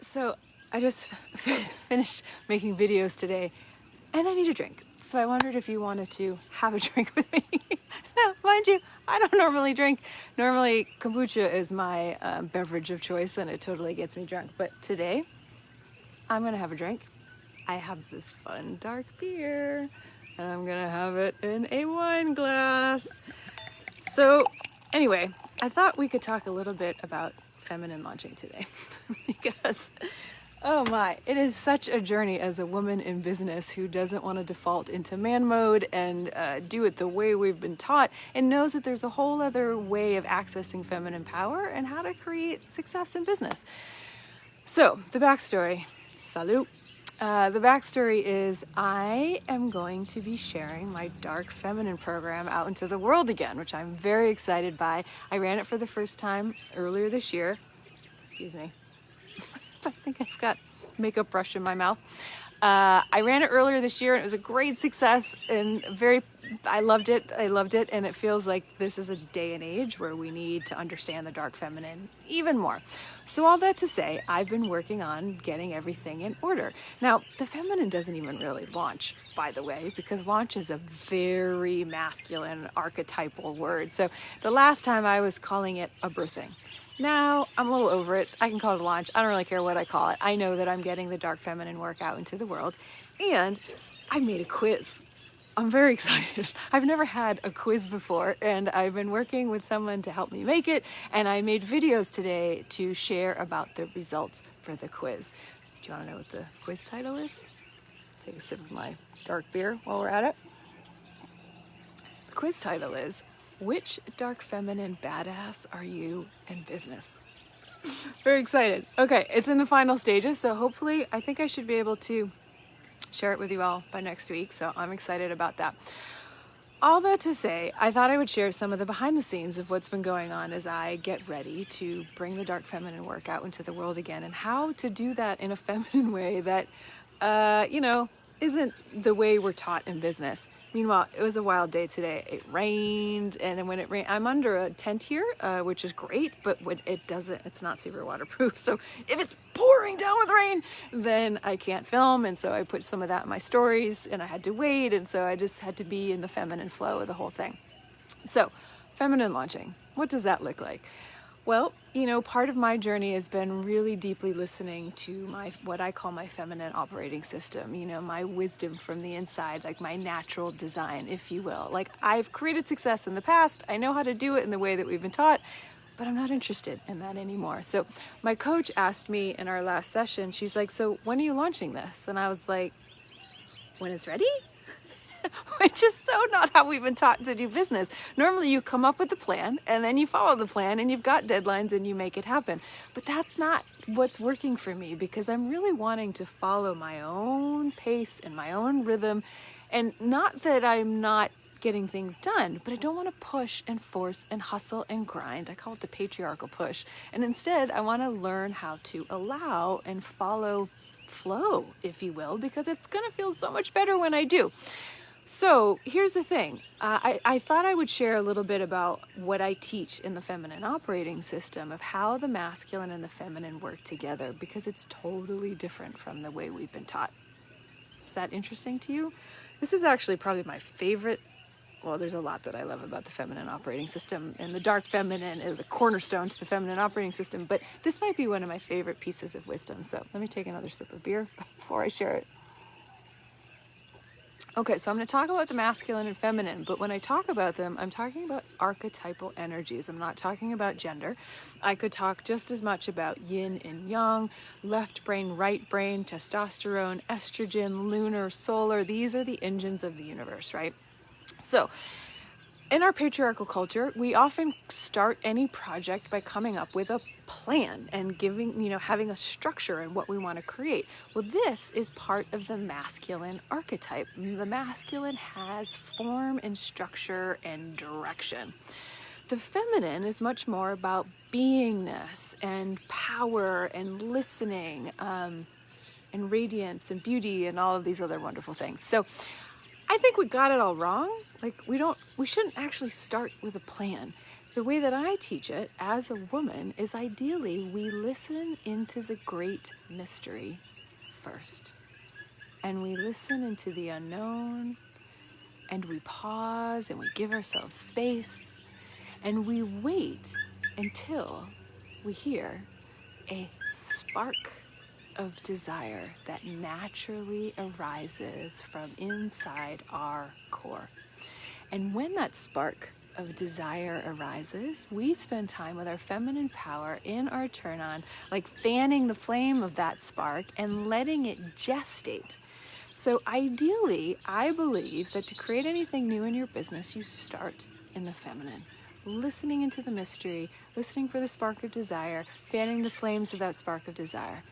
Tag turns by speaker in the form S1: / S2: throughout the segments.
S1: So I just finished making videos today and I need a drink. So I wondered if you wanted to have a drink with me. Now, mind you, I don't normally drink. Normally kombucha is my beverage of choice and it totally gets me drunk. But today I'm gonna have a drink. I have this fun dark beer and I'm gonna have it in a wine glass. So anyway, I thought we could talk a little bit about feminine launching today because oh my, it is such a journey as a woman in business who doesn't want to default into man mode and do it the way we've been taught and knows that there's a whole other way of accessing feminine power and how to create success in business. So the backstory, salut. The backstory is I am going to be sharing my Dark Feminine program out into the world again, which I'm very excited by. I ran it for the first time earlier this year. Excuse me. I think I've got makeup brush in my mouth. I ran it earlier this year and it was a great success and I loved it. And it feels like this is a day and age where we need to understand the dark feminine even more. So all that to say, I've been working on getting everything in order. Now, the feminine doesn't even really launch, by the way, because launch is a very masculine archetypal word. So the last time I was calling it a birthing. Now I'm a little over it. I can call it a launch. I don't really care what I call it. I know that I'm getting the dark feminine work out into the world. And I made a quiz. I'm very excited. I've never had a quiz before and I've been working with someone to help me make it. And I made videos today to share about the results for the quiz. Do you want to know what the quiz title is? Take a sip of my dark beer while we're at it. The quiz title is, which dark feminine badass are you in business? Very excited. Okay, it's in the final stages, so hopefully I think I should be able to share it with you all by next week, so I'm excited about that. All that to say, I thought I would share some of the behind the scenes of what's been going on as I get ready to bring the dark feminine work out into the world again and how to do that in a feminine way that, isn't the way we're taught in business. Meanwhile, it was a wild day today. It rained, and when it rained, I'm under a tent here, which is great, but when it doesn't, it's not super waterproof. So if it's pouring down with rain, then I can't film. And so I put some of that in my stories and I had to wait. And so I just had to be in the feminine flow of the whole thing. So feminine launching, what does that look like? Well, part of my journey has been really deeply listening to what I call my feminine operating system, my wisdom from the inside, like my natural design, if you will. Like I've created success in the past. I know how to do it in the way that we've been taught, but I'm not interested in that anymore. So my coach asked me in our last session, she's like, so when are you launching this? And I was like, when it's ready? Which is so not how we've been taught to do business. Normally you come up with a plan and then you follow the plan and you've got deadlines and you make it happen. But that's not what's working for me because I'm really wanting to follow my own pace and my own rhythm. And not that I'm not getting things done, but I don't want to push and force and hustle and grind. I call it the patriarchal push. And instead, I want to learn how to allow and follow flow, if you will, because it's going to feel so much better when I do. So here's the thing. I thought I would share a little bit about what I teach in the feminine operating system of how the masculine and the feminine work together because it's totally different from the way we've been taught. Is that interesting to you? This is actually probably my favorite. Well, there's a lot that I love about the feminine operating system, and the dark feminine is a cornerstone to the feminine operating system, but this might be one of my favorite pieces of wisdom. So let me take another sip of beer before I share it. Okay, so I'm going to talk about the masculine and feminine, but when I talk about them, I'm talking about archetypal energies. I'm not talking about gender. I could talk just as much about yin and yang, left brain, right brain, testosterone, estrogen, lunar, solar. These are the engines of the universe, right? So in our patriarchal culture, we often start any project by coming up with a plan and having a in what we want to create. Well, this is part of the masculine archetype. The masculine has form and structure and direction. The feminine is much more about beingness and power and listening, and radiance and beauty and all of these other wonderful things. So I think we got it all wrong. Like we shouldn't actually start with a plan. the way that I teach it as a woman is ideally we listen into the great mystery first. And we listen into the unknown, and we pause and we give ourselves space, and we wait until we hear a spark of desire that naturally arises from inside our core. And when that spark of desire arises, we spend time with our feminine power in our turn on, like fanning the flame of that spark and letting it gestate. So ideally, I believe that to create anything new in your business, you start in the feminine, listening into the mystery, listening for the spark of desire, fanning the flames of that spark of desire.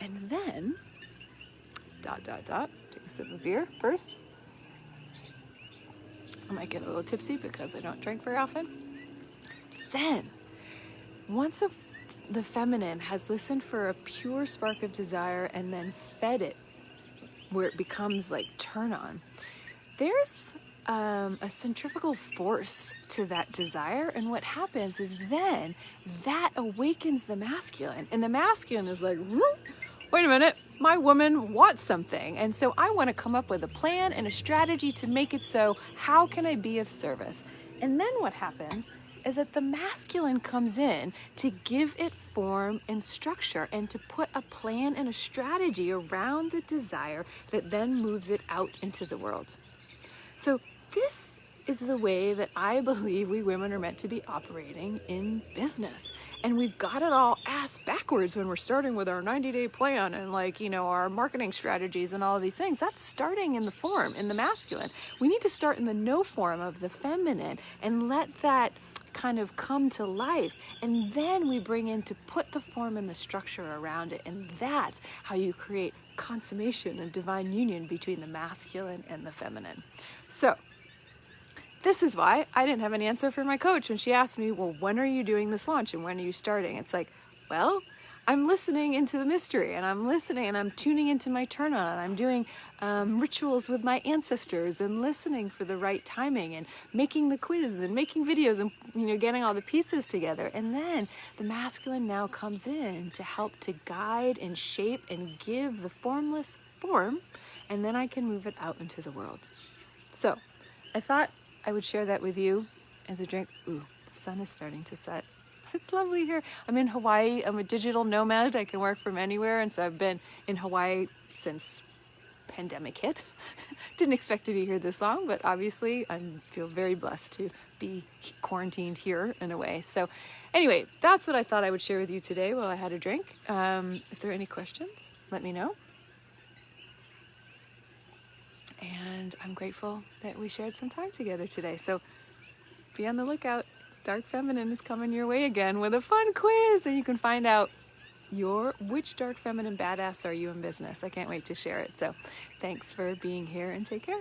S1: And then, take a sip of beer first. I might get a little tipsy because I don't drink very often. Then, once the feminine has listened for a pure spark of desire and then fed it where it becomes like turn on, there's a centrifugal force to that desire, and what happens is then that awakens the masculine, and the masculine is like, wait a minute, my woman wants something, and so I want to come up with a plan and a strategy to make it so. How can I be of service? And then what happens is that the masculine comes in to give it form and structure and to put a plan and a strategy around the desire that then moves it out into the world. So this is the way that I believe we women are meant to be operating in business. And we've got it all ass backwards when we're starting with our 90-day plan and our marketing strategies and all of these things. That's starting in the form, in the masculine. We need to start in the no form of the feminine and let that kind of come to life, and then we bring in to put the form and the structure around it, and that's how you create consummation and divine union between the masculine and the feminine. So this is why I didn't have an answer for my coach when she asked me, well, when are you doing this launch and when are you starting? It's like, well, I'm listening into the mystery, and I'm listening and I'm tuning into my turn on. I'm doing rituals with my ancestors and listening for the right timing and making the quiz and making videos and getting all the pieces together. And then the masculine now comes in to help to guide and shape and give the formless form, and then I can move it out into the world. So I thought I would share that with you as a drink. Ooh, the sun is starting to set. It's lovely here. I'm in Hawaii. I'm a digital nomad. I can work from anywhere. And so I've been in Hawaii since pandemic hit. Didn't expect to be here this long, but obviously I feel very blessed to be quarantined here in a way. So anyway, that's what I thought I would share with you today while I had a drink. If there are any questions, let me know. And I'm grateful that we shared some time together today. So be on the lookout. Dark Feminine is coming your way again with a fun quiz, and you can find out which Dark Feminine badass are you in business. I can't wait to share it. So thanks for being here, and take care.